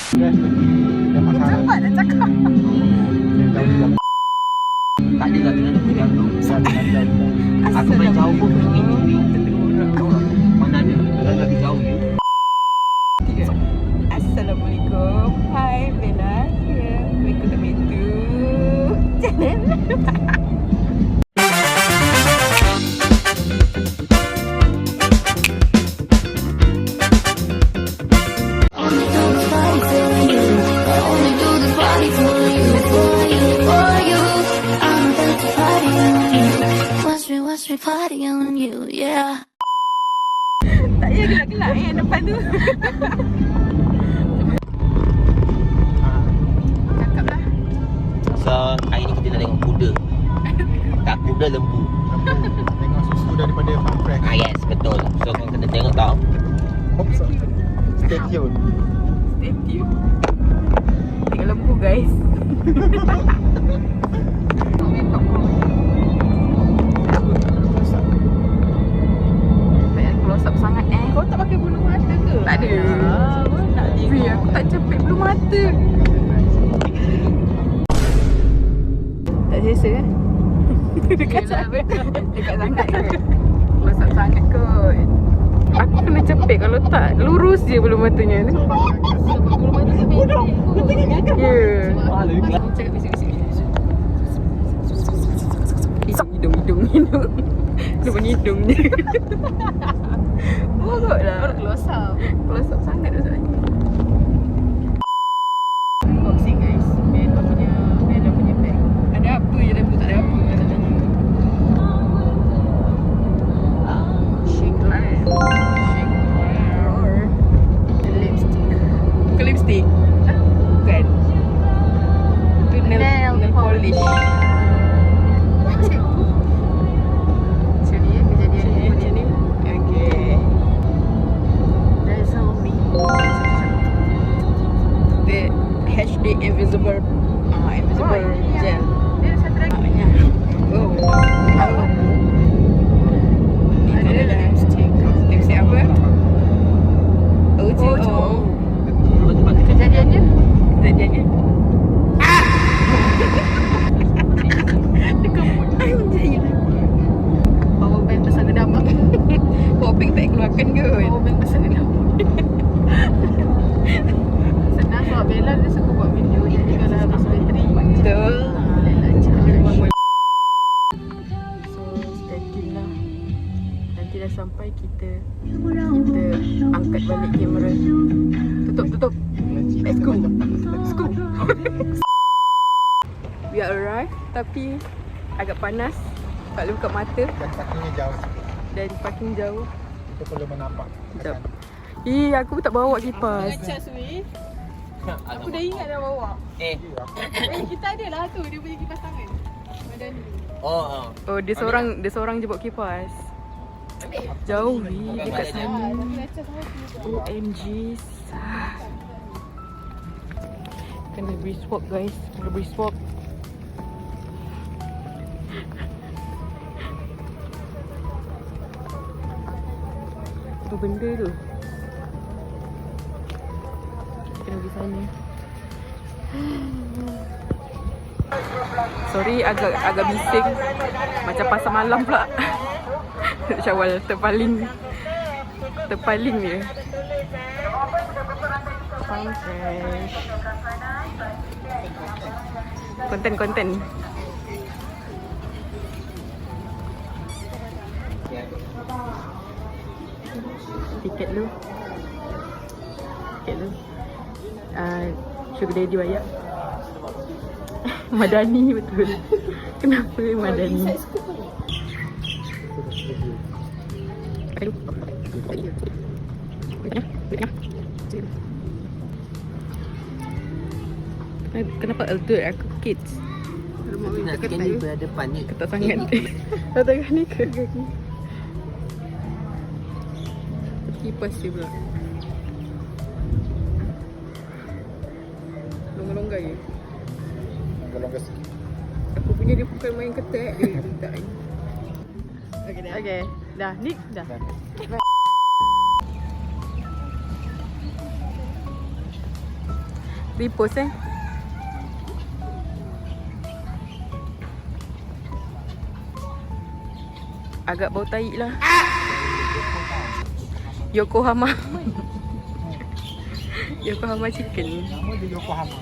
Cepat nak cakap. Tak ada lah dengan jauh. Aku main jauh pun pergi mana ada lagi jauh je. Assalamualaikum. Hai Bella. Welcome to Metu channel. Party on you, yeah. Tak payah gelak-gelak depan tu. Cakaplah. So hari ni kita nak tengok kuda. Tak, kuda lembu. Tengok susu daripada farm fresh. Yes, betul. So kau kena tengok tau. Oops. Stay tune. Stay tuned. Tengok lembu guys. Kau tak pakai bulu mata ke? Tak ada. Nak TV aku tak cepit bulu mata. Tak selesa kan? Dekat sangat. Dekat sangat ke? Close up sangat kot. Aku kena cepit, kalau tak lurus je bulu matanya tu. Bulu mata tu bodoh. Ya. Cakap bising-bising. Hidung. Depan hidungnya. Buruk lah. Close up sangat dah sebenarnya. Unboxing guys. Bella punya bag. Ada apa je dalam tu, tak ada apa katanya. Shake lamp. Lipstick. Bukan lipstick. Bukan. Itu nail polish. HD invisible gel. Dia ada satu lagi. Oh. Ada lipstick. Lipstick apa? O2O. Kejadiannya? Dekat mulut. Ayuh jahil. Power bank besar gedam. Power bank tak keluarkan ke? Power bank besar gedam. Senang sebab Bella dia suka buat video. Jadi kalau habis bateri, betul. So stay tune lah. Nanti dah sampai kita angkat balik kamera. Tutup. Let's go. We are arrived, tapi agak panas. Tak boleh buka mata. Dan parkingnya jauh sikit. Dan parking jauh. Kita perlu menampak. Sekejap. Aku tak bawa kipas. Aku dah ingat dah bawa. Kita ada lah tu, dia punya kipas tangan. Madani. Oh, dia seorang je bawa kipas. Jauh ni dekat sana. OMG. Kena brisk walk guys. Apa benda tu? Kena pergi sana. Sorry agak bising. Macam pasar malam pula. Syawal terpaling dia. Farm fresh. Konten. Tiket lu. Sugar daddy bayar. Madani betul. Kenapa Madani? Aduh. Kenapa alter aku kids? Nak scan ni berdepan ni. Ketat sangat. Tangan ni ke kaki. Kipas dia pula. Longgar je. Longgar sikit. Aku punya dia bukan main ketat dia letak ni. Okay. Dah. Nick dah. Repost agak bau tai lah. Yokohama. Yokohama chicken. Nama dia Yokohama.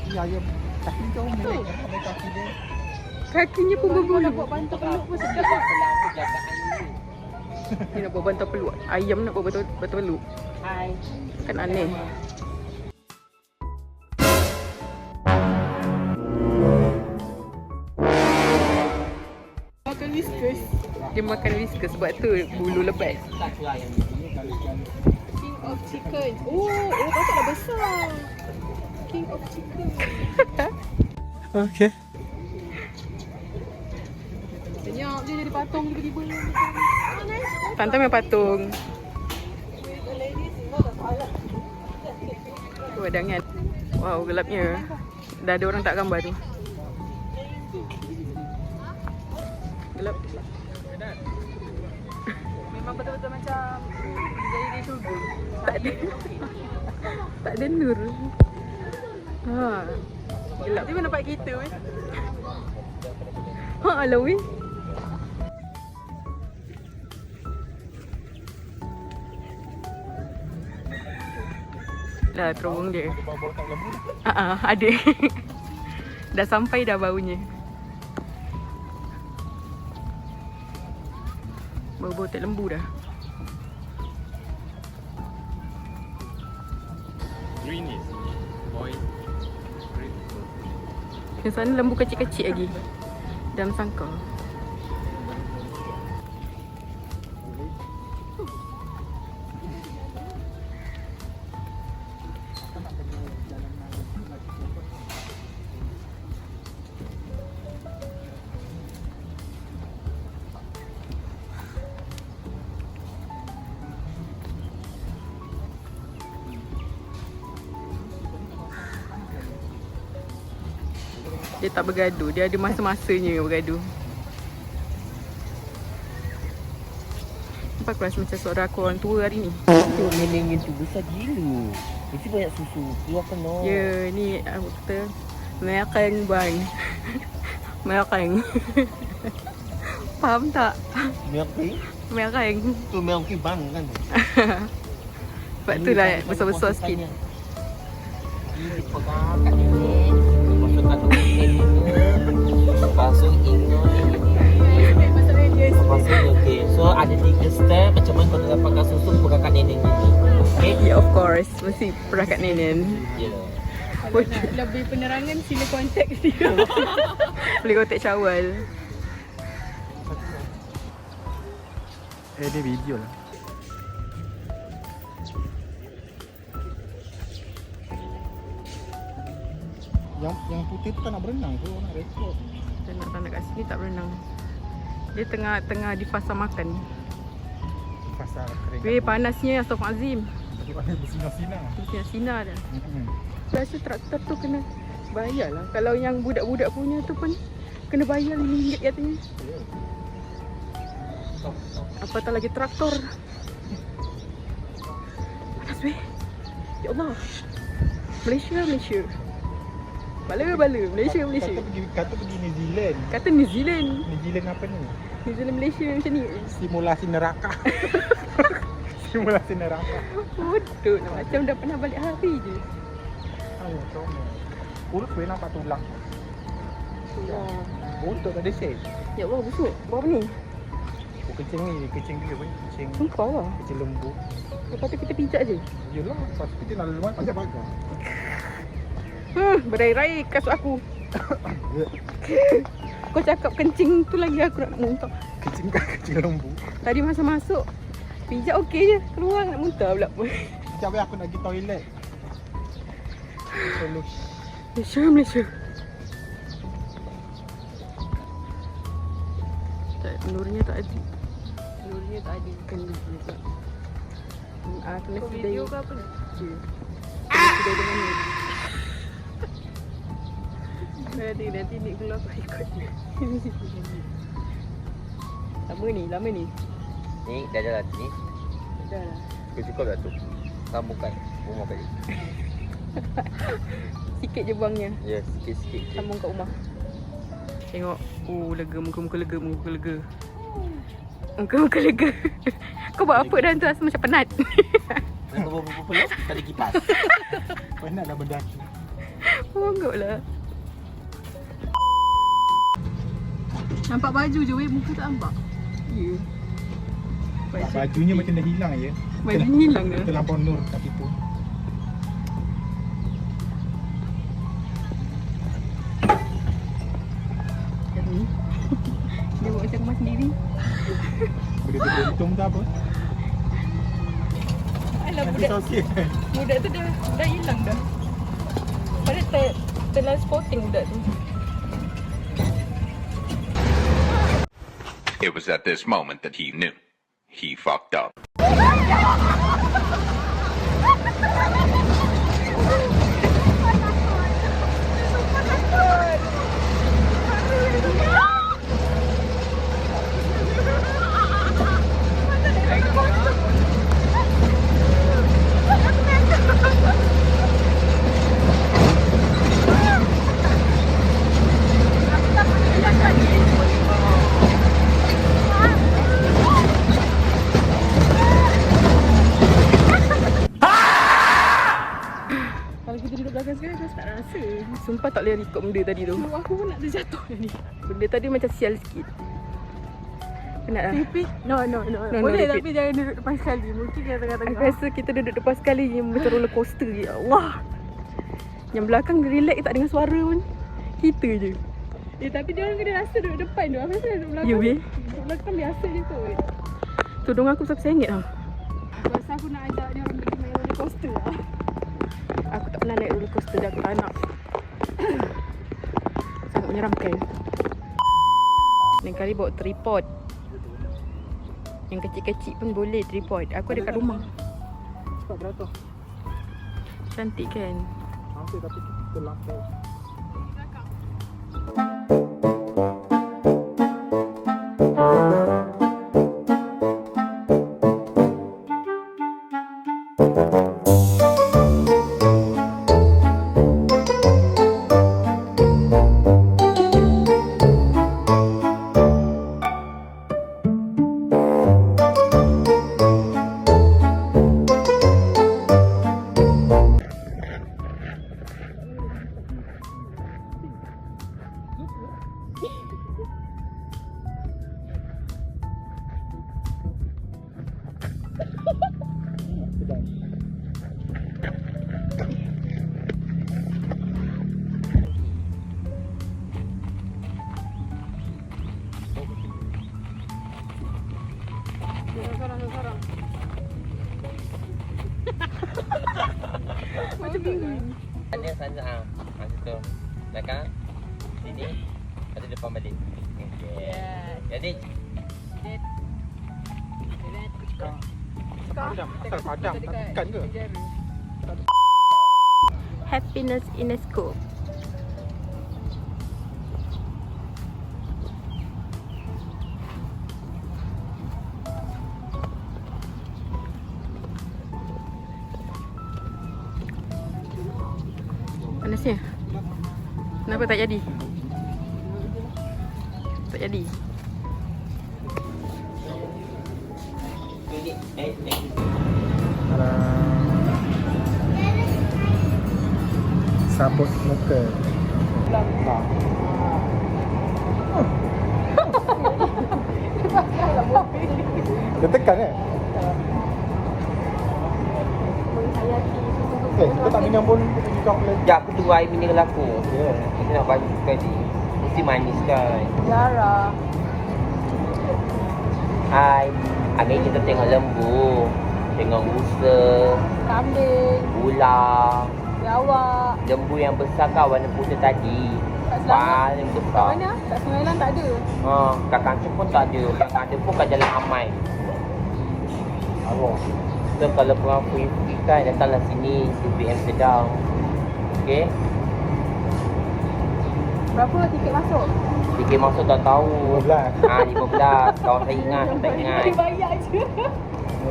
Ini ayam kaki kau ni. Kaki dia. Kakinya pun berbulu. Nak buat bantal peluk pun sedap. Dia nak buat bantal peluk. Ayam nak buat bantal peluk. Hai. Kan aneh. Makan whiskas. Dia makan whiskas sebab tu bulu lebat. King of chicken. Oh patutlah besar. King of chicken. Okay. Senyap je jadi patung tiba-tiba. Tante main patung. Wadangan. Wow, gelapnya. Dah ada orang tak gambar tu. Gelap. Memang betul-betul macam jadi di syurga. Tak ada. Tak ada nur. Ha. Gelap. Dia mana nampak kita weh. Ha alah weh. Dah terowong dia. Ada. Dah sampai dah baunya. Bau-bau tak lembu dah. Greenish. Boy. Yang sana lembu kecil-kecil lagi. Dalam sangkar. Dia tak bergaduh, dia ada masa-masanya bergaduh. Nampak aku rasa macam suara aku orang tua hari ni. Tu neneknya tu besar gila. Mesti banyak susu. Keluarkan no. Ya, ni apa kata makan bang. Makan. Faham tak? Milky? Makan. Tu milky bang kan. Sebab tu lah besar-besar sikit. Ini pegang kat nenek. Masukkan tu pasang ingo ini. Pasang okey. So ada 3 step macam mana kau nak dapatkan susu pegang kat nenek ni. Okey? Yeah, of course. Mesti perah kat nenek. Ya. Kalau nak lebih penerangan sila kontak dia. Boleh kontak Syawal. Dia video lah. Yang putih tu tak nak berenang tu, nak rekod. Dia nak tanah kat sini tak berenang. Dia tengah di fasa makan. Pasal kering. Weh, panasnya Astaghfirullahalazim. Tapi panas bersinar-sinar. Sinar dah. Rasa traktor tu kena bayar lah. Kalau yang budak-budak punya tu pun kena bayar RM5 katanya. Apatah lagi traktor. Panas weh. Ya Allah. Malaysia. Bala. Malaysia. Kata pergi New Zealand. Kata New Zealand. New Zealand apa ni? New Zealand Malaysia macam ni. Simulasi neraka. Simulasi neraka. Bodoh lah. Macam dah pernah balik hari je. Ayo, comel. Urut boleh nampak tulang. Untuk tak ada shade. Ya Allah, busuk. Buat apa ni? Oh, kecing ni, kecing dia pun. Kecing Engkau lah. kecing lembu. Lepas tu kita pijak je. Yelah, pas kita nak laluan pasal pagar. Berai-rai kasut aku. Kau cakap kencing tu lagi aku nak muntah. Kecing lembu. Tadi masa masuk pijak okey je. Keluar nak muntah pula pun. Sekejap aku nak pergi toilet. Malaysia. Nurnya tak ada. Kena juga. Kena video ke apa ni? Kena video dengan ni. Nanti ni keluar aku ikut. Lama ni. Ni dah jalan ni. Dah lah. Cukup dah tu. Sambungkan rumah balik. Sikit je buangnya. Ya, sikit-sikit je. Sambung kat rumah. Tengok. Lega. Muka-muka lega. Muka-muka lega. Kau buat apa dah tu rasa macam penat. Kau berapa peluk? Tak ada kipas. Penat dah berdaki. Monggok lah. Nampak baju je weh, muka tak nampak. Ya. Bajunya macam dah hilang je. Bajunya hilang ke? Terlampau nur kat situ. Dia buat macam kemas sendiri. Benda tu beruntung ke apa? Alah Nanti budak tu dah hilang dah. Padahal telah spotting budak tu. It was at this moment that he knew. He fucked up. Sumpah tak boleh record benda tadi tu. Aku pun nak terjatuh ni. Benda tadi macam sial sikit. Penat lah. Repeat? No, boleh repeat. tapi jangan duduk depan sekali. Mungkin kita tengah-tengah. Aku rasa kita duduk depan sekali yang macam roller coaster. Ya Allah. Yang belakang relax tak dengar suara pun. Kita je. Tapi dia orang kena rasa duduk depan tu. Aku rasa duduk belakang. Ya weh. Duduk belakang biasa je tu. Tudung aku sampai sengit tau. Aku rasa aku nak ajak dia orang pergi main roller coaster lah. Aku tak pernah naik roller coaster dah, aku tak nak. Sangat menyeramkan. Lain kali bawa tripod. Yang kecil-kecil pun boleh tripod. Aku ada kat rumah. Cepat beratur. Cantik kan? Hampir tapi terlampau. Sarang. Macam bingung. Ada sana situ. Belakang. Sini. Ada depan balik. Okey. Jadi Asal padam tak ikan ke? Happiness in a scope. Panasnya? Kenapa tak jadi? Tak jadi. Sabut muka. Dia tekan kan? Kita tak minum pun coklat. sekejap aku tunggu air mineral aku. Kita nak bagi sekali. Mesti manis kan. Jarah. Hai. Hari ni kita tengok lembu. Tengok rusa. Kambing. Ular. Biawak. Lembu yang besar kan warna putih tadi. Paling Kat besar. mana? Kat Sungai Lang tak ada. Kat kancing pun tak ada. Yang ada pun kat Jalan Amai. Allah. So kalau korang free kan, datanglah sini CBM Sedang. Okay. Berapa tiket masuk? Tiket masuk tak tahu. 15. 15. Kawan saya ingat, tak ingat. Dia bayar je.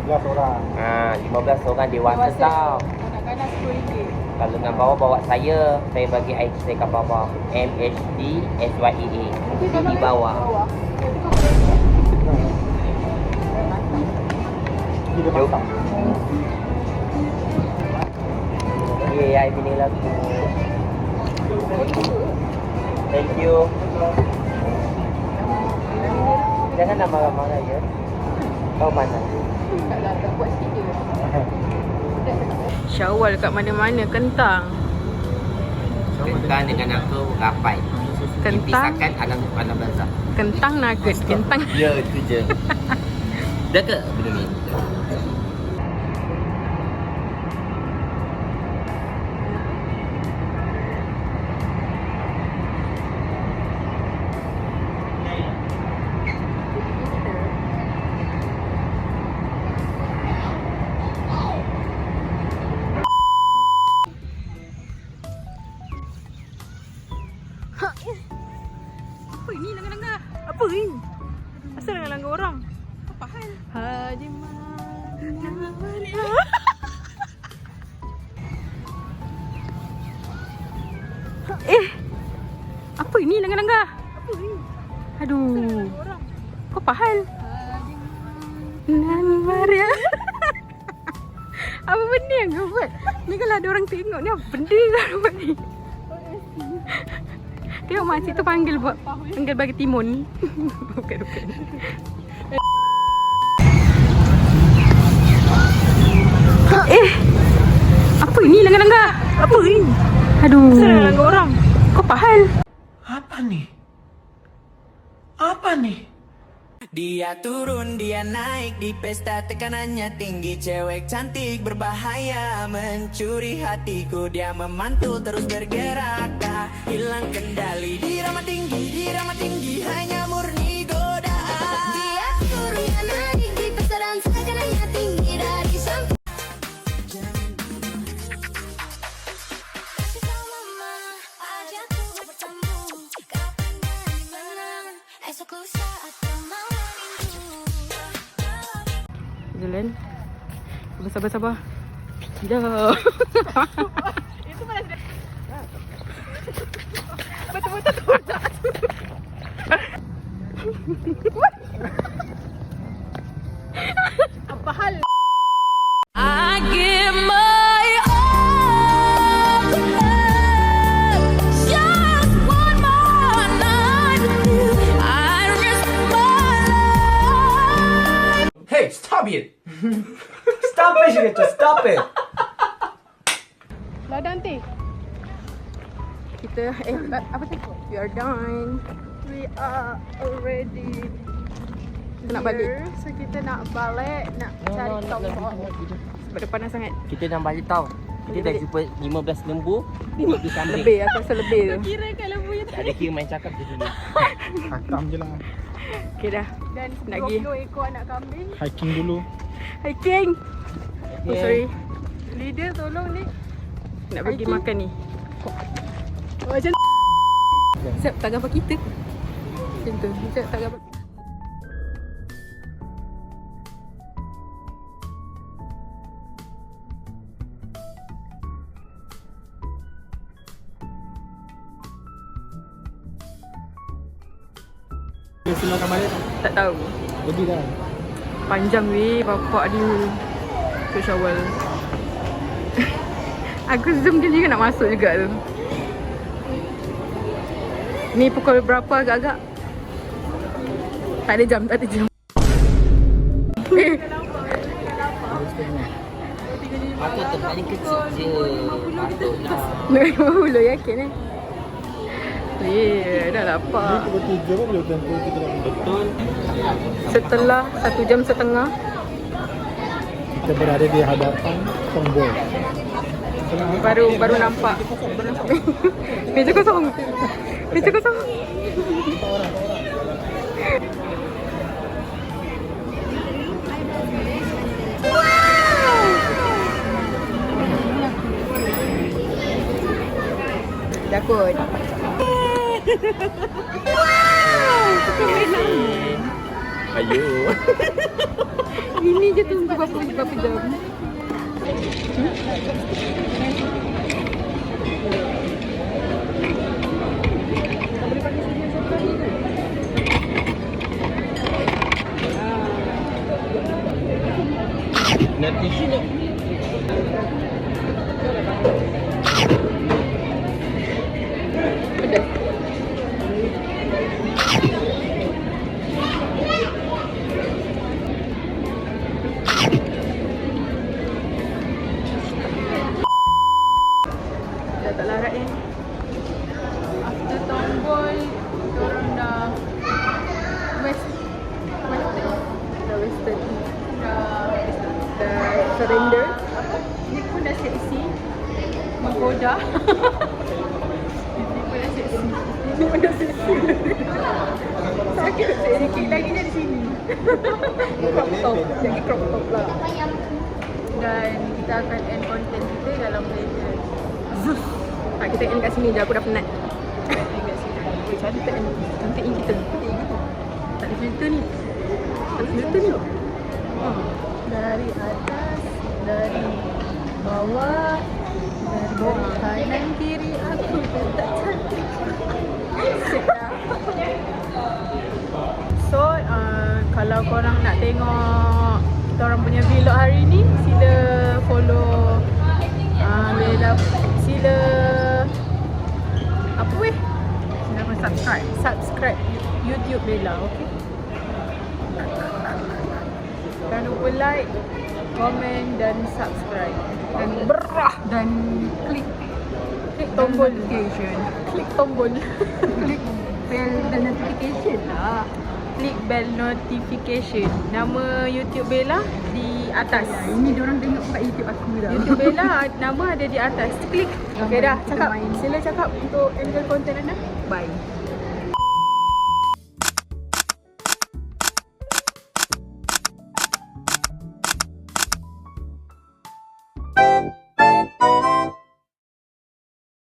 15 orang. 15 orang dewasa tau. Kanak-kanak RM10. Kalau dengan bawa saya bagi ID saya kat bawah. MHD SYEA. Di bawah. Jom. Okay, I pilih lagu. Thank you. Jangan nak marah-marah ya. Kau mana? Tak buat sikit je. Syawal kat mana-mana kentang. Kentang dengan aku rapai. Kentang. Dipisahkan alam bazar. Kentang nugget. Kentang. Ya, itu je. Dah ke benda ni? Apa ini langgar-langgar? Apa ni? Asal langgar-langgar orang? Apa hal? Haji apa ini langgar-langgar? Apa ni? Aduh. Kau apa hal? Maria. Apa benda yang kau buat? Ni kalau ada orang tengok ni apa benda kau buat ni? Tengok makcik tu panggil bagi timun. Bukan. Apa ini langgar-langgar? Apa ni? Aduh. Kenapa langgar orang? Kau apa hal? Apa nih? Dia turun, dia naik di pesta, tekanannya tinggi. Cewek cantik berbahaya, mencuri hatiku. Dia memantul terus bergerak, tak hilang kendali. Dirama tinggi, hanya murni godaan. Dia turun dan naik di pesta dan tekanannya tinggi dari samping. Kasih tahu mama, ajak aku bertemu. Kapan dan dimana? Esok lusa atau malam minggu. Jalan. Sabar. Dah. Itu mana sudah. Betul-betul tak. Apa hal? I give my all to love. Just one more night with you. I risk my life. Hey, stop it! Stop it, Shirita, stop it! Dah nanti. Kita apa tu? We are done. We are already Kita nak balik. here. So kita nak balik, nak cari kawan. Sebab dah panas sangat. Kita nak balik tau. Kita dah jumpa 15 lembu, 15 kambing. Lebih aku rasa lebih tu. Kira kalau punya Tak ada kira main cakap je dulu. Hakam je lah. Okay dah. dan Nak pergi. 20 ekor anak kambing. Hiking dulu. Hiking. Oh sorry. Leader tolong ni. Nak pergi Hiking. makan ni. Oh, macam Siap tak gambar kita. Macam tu. Siap tak gambar. Dia silakan balik. Tak tahu. Jadi dah. Panjang weh bapak dia. Tu Syawal. Aku zoom dia juga nak masuk juga tu. Ni pukul berapa agak-agak? Tak ada jam. Patut tu paling kecil je. Patutlah. 50 yakin eh? Dah lapar. Pukul 3 pun boleh tentu kita nak Betul. Setelah 1 jam setengah. kita berada di hadapan tombol. Baru nampak. Meja kosong. Meja kosong. Takut. Ayo. Ini je tunggu berapa jam. Nanti sini. Pedas. Dah tak larat ni. After Tomboy, orang dah western. Dah surrender. Ni pun dah seksi. Menggoda. Ini pun dah seksi. Ini pun dah seksi. Sakit sedikit lagi dari sini. Crop top. Jadi crop top lah. Dan kita akan end content kita dalam Malaysia. Kita end kat sini je, aku dah penat. End kat sini. Cantik ni. Cantik ni kita. Tak ada filter ni. Tak ada filter ni. Dari atas, dari bawah, dari kanan kiri aku tak cantik. So, kalau korang nak tengok kita orang punya vlog hari ni, sila follow Bella. Sila apa weh? Sila subscribe YouTube Bella, okey? Jangan lupa like, komen dan subscribe dan dan klik tombol notification. Klik tombol. Klik bell notification lah. Klik bell notification. Nama YouTube Bella di atas. Ini diorang tengok kat YouTube aku dah. YouTube Bella nama ada di atas. Klik. Okey dah, cakap. Sila cakap untuk enjoy content anda. Bye.